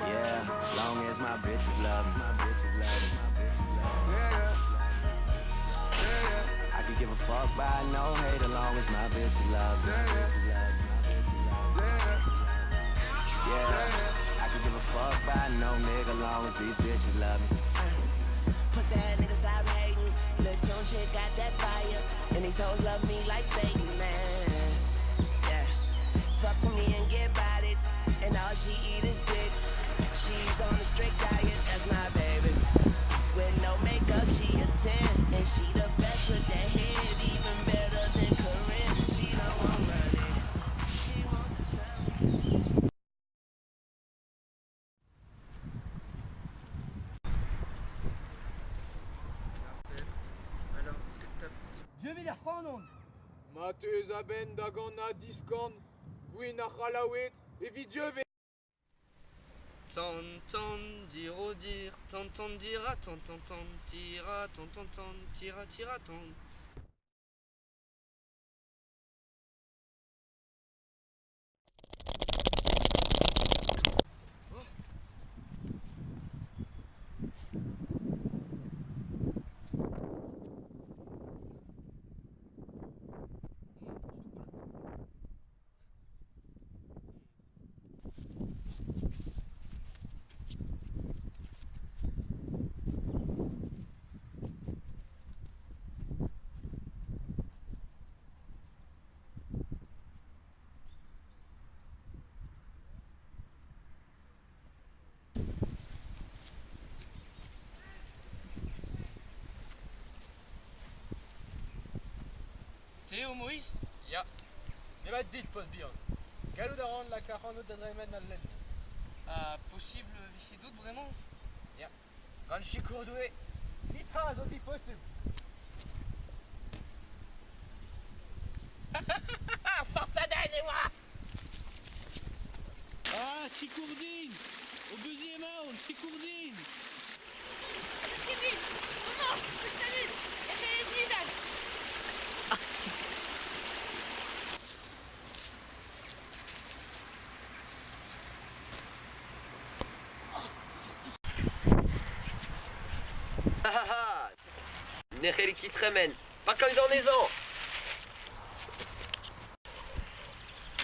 Yeah, long as my bitches love me. My bitches love me. My bitches love me. I could give a fuck by no hate, as long as my bitches love me. My bitches love me. My bitches love me. Yeah, I could give a fuck by no nigga, long as these bitches love me. Pussy ass nigga, stop hating. Lil' Tune chick got that fire, and these hoes love me like Satan, man. Yeah, fuck with me and get bodied, and all she eat is dick. She's on a strict diet, that's my baby. With no makeup, she a 10, and she the best with that head, even better than Corinne. She don't want money, she want the time. Je vais dire pas en ondes. Mateuza ben dagona discon, Gwina Halawit, et Vidjebe. Tan tan dire dire, tan tan dira, tan tan tan tira, tan tan tan tira tira tan. Théo Moïse? Ja, je vais dit pas bien. Galou d'aron la carano de Dreyman à l'aide. Possible, c'est doute vraiment? Ja, quand je cours doué, ni pas aussi possible. Force à d'aller, moi! Ah, Chicourdine! Au deuxième round, Chicourdine! Kevin, maman, Salut, et Nijal. Necheli qui tremen, pas comme dans les ans.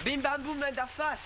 Bim bam boum da face.